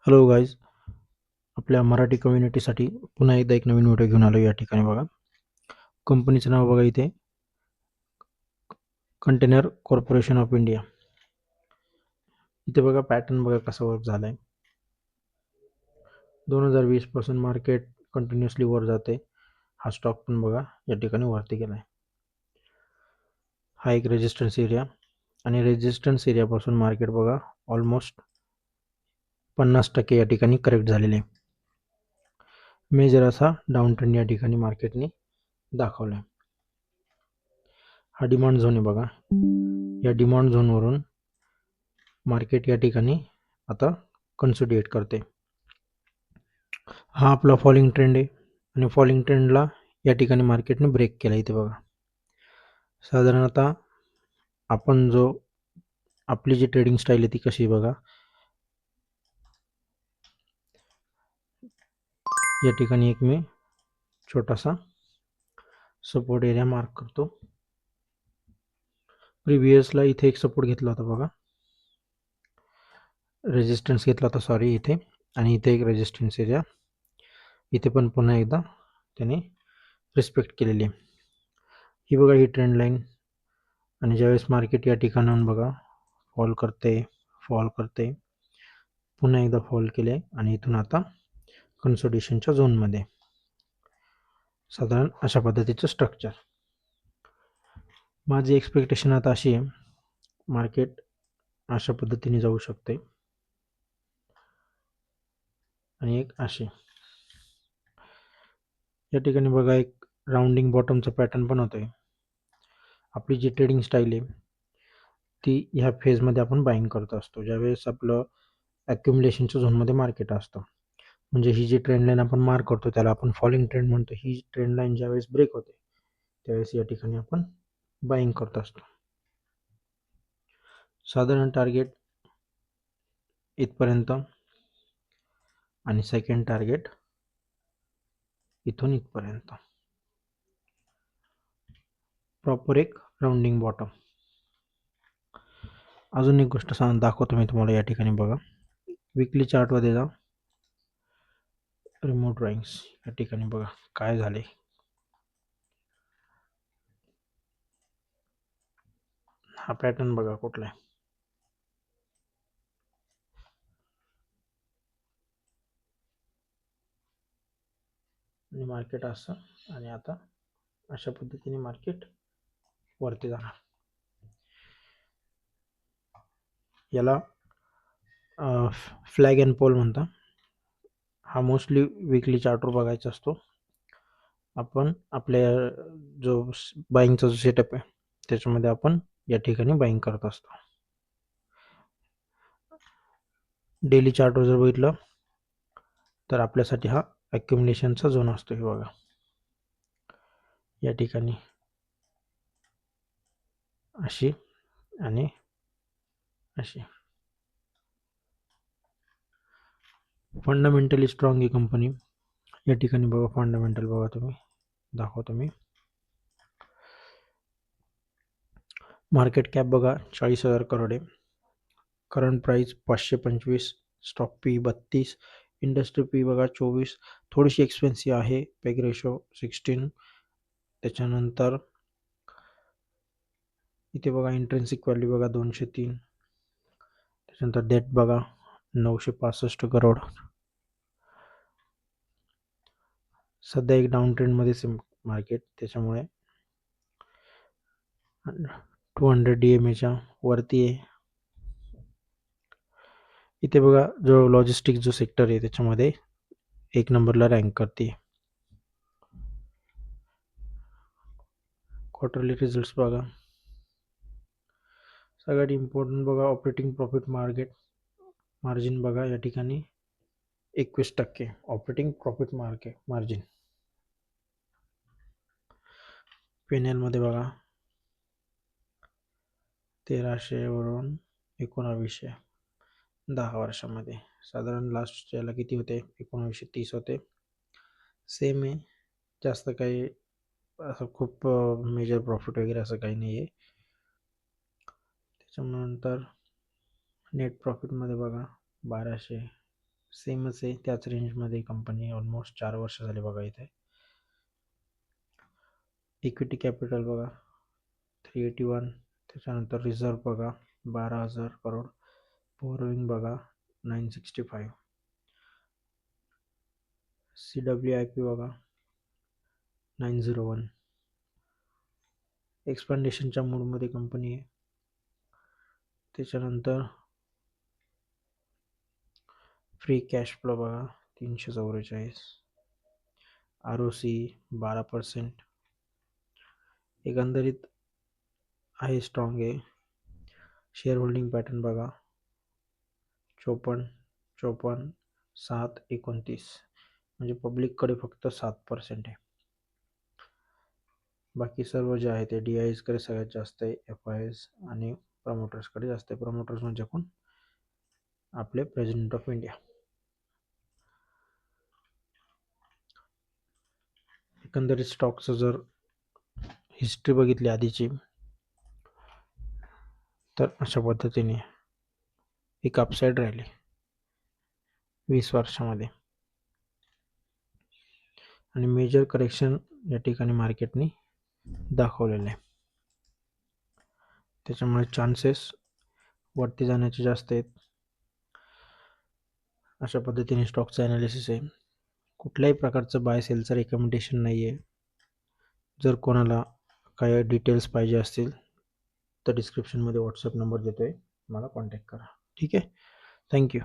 Hello guys, आपल्या मराठी कम्युनिटीसाठी पुन्हा एकदा एक नवीन व्हिडिओ घेऊन आलो. या ठिकाणी बघा, कंपनीचं नाव बघा इथे, कंटेनर कॉर्पोरेशन ऑफ इंडिया. इथे बघा पॅटर्न बघा कसा वर्क झालाय. 2020 पासून मार्केट कंटिन्युअसली वर जाते. हा स्टॉक पण बघा या ठिकाणी वरती गेलाय. हा एक रेजिस्टन्स एरिया आणि रेजिस्टन्स एरियापासून मार्केट बघा ऑलमोस्ट 50% या ठिकाणी करेक्ट झालेले. मेजर असा डाऊन ट्रेंड या ठिकाणी मार्केटने दाखवलाय. हा डिमांड झोन आहे बघा. या डिमांड झोनवरून मार्केट या ठिकाणी आता कन्सोलिडेट करते. हा आपला फॉलिंग ट्रेंड आहे आणि फॉलिंग ट्रेंडला या ठिकाणी मार्केटने ब्रेक केला. इथे बघा साधारणतः आपण जो आपली जी ट्रेडिंग स्टाईल आहे ती कशी आहे बघा. या ठिकाणी एक मी छोटासा सपोर्ट एरिया मार्क करतो. प्रिव्हियसला इथे एक सपोर्ट घेतला होता बघा, रेजिस्टन्स घेतला होता सॉरी इथे, आणि इथे एक रेजिस्टन्स एरिया इथे पण पुन्हा एकदा त्याने रिस्पेक्ट केलेली आहे. ही बघा ही ट्रेंड लाईन. आणि ज्यावेळेस मार्केट या ठिकाणाहून बघा फॉल करते पुन्हा एकदा फॉल केले आणि इथून आता कन्सोलिडेशनच्या झोनमध्ये. साधारण अशा पद्धतीचं स्ट्रक्चर. माझी एक्सपेक्टेशन आता अशी आहे, मार्केट अशा पद्धतीने जाऊ शकते आणि एक अशी. या ठिकाणी बघा एक राउंडिंग बॉटमचा पॅटर्न पण होतोय. आपली जी ट्रेडिंग स्टाईल आहे ती ह्या फेजमध्ये आपण बाईंग करत असतो, ज्यावेळेस आपलं ॲक्युमुलेशनच्या झोनमध्ये मार्केट असतं. म्हणजे ही जी ट्रेंड लाईन आपण मार्क करतो त्याला आपण फॉलिंग ट्रेंड म्हणतो. ही ट्रेंड लाईन ज्यावेळेस ब्रेक होते त्यावेळेस या ठिकाणी आपण बाईंग करत असतो. साधारण टार्गेट इथपर्यंत आणि सेकंड टार्गेट इथून इथपर्यंत. प्रॉपर एक राउंडिंग बॉटम. अजून एक गोष्ट दाखवतो मी तुम्हाला. या ठिकाणी बघा विकली चार्टमध्ये जा, रिमोट ड्रॉइंग्स. या ठिकाणी बघा काय झाले. हा पॅटर्न बघा कुठला आहे. आणि मार्केट असं आणि आता अशा पद्धतीने मार्केट वरती जाणार. याला फ्लॅग अँड पोल म्हणतात. हा मोस्टली वीकली चार्टवर बघायचा असतो. आपण आपल्या जो बाईंगचा जो सेटअप आहे त्याच्यामध्ये आपण या ठिकाणी बाईंग करत असतो. डेली चार्टवर जर बघितलं तर आपल्यासाठी हा ॲक्युमुलेशनचा झोन असतो. हे बघा या ठिकाणी अशी आणि अशी. फंडामेंटली स्ट्रॉंग ही कंपनी. या ठिकाणी बघा फंडामेंटल बघा तुम्ही, दाखवतो मी. मार्केट कॅप बघा 40,000 करोड आहे. Current price 525. Stock P 32. Industry P बघा 24. थोडीशी एक्सपेन्सिव्ह आहे. Peg ratio 16. त्याच्यानंतर इथे बघा इंट्रेन्सिक व्हॅल्यू बघा 203. त्याच्यानंतर डेट बघा 965 करोड. सध्या एक डाऊन ट्रेंडमध्येच मार्केट, त्याच्यामुळे 200 DMAच्या वरती आहे. इथे बघा जो लॉजिस्टिक जो सेक्टर आहे त्याच्यामध्ये 1 नंबरला रँक करते. क्वार्टरली रिझल्ट्स बघा. सगळ्यात इम्पॉर्टंट बघा ऑपरेटिंग प्रॉफिट मार्जिन बघा या ठिकाणी 21% ऑपरेटिंग प्रॉफिट मार्जिन. P&L मध्ये बघा 1300 वरून 1900 10 वर्षामध्ये. साधारण लास्ट याला किती होते, 1930 होते. सेम आहे, जास्त काही असं खूप मेजर प्रॉफिट वगैरे असं काही नाही आहे. त्याच्यानंतर नेट प्रॉफिटमध्ये बघा 1200 सेमच आहे, त्याच रेंजमध्ये कंपनी ऑलमोस्ट 4 वर्ष झाले बघा. इथे इक्विटी कॅपिटल बघा 381, त्याच्यानंतर रिझर्व बघा 12,000 करोड, बोरोइंग बघा 965, CWIP बघा 901. एक्सपांडेशनच्या मूडमध्ये कंपनी आहे. त्याच्यानंतर फ्री कॅश फ्लो बघा 344, ROC 12%. एकंदरीत आहे, स्ट्रॉंग आहे. शेअर होल्डिंग पॅटर्न बघा 54, 7, 29, म्हणजे पब्लिककडे फक्त 7% आहे. बाकी सर्व जे आहे ते DISकडे सगळ्यात जास्त आहे, FIS आणि प्रमोटर्सकडे जास्त आहे. प्रमोटर्स म्हणजे कोण? आपले प्रेसिडेंट ऑफ इंडिया. एकंदरीत स्टॉकचं जर हिस्ट्री बघितली आधीची, तर अशा पद्धतीने एक अपसाईड राहिली 20 वर्षामध्ये, आणि मेजर करेक्शन या ठिकाणी मार्केटने दाखवलेलं आहे. त्याच्यामुळे चान्सेस वरती जाण्याचे जास्त आहेत. अशा पद्धतीने स्टॉकचं ॲनालिसिस आहे. कुठल्याही प्रकारचं बाय सेलचं रेकमेंडेशन नाही आहे. जर कोणाला काही डिटेल्स पाहिजे असतील तर डिस्क्रिप्शनमध्ये व्हॉट्सअप नंबर देतो आहे, मला कॉन्टॅक्ट करा. ठीक आहे, थँक्यू.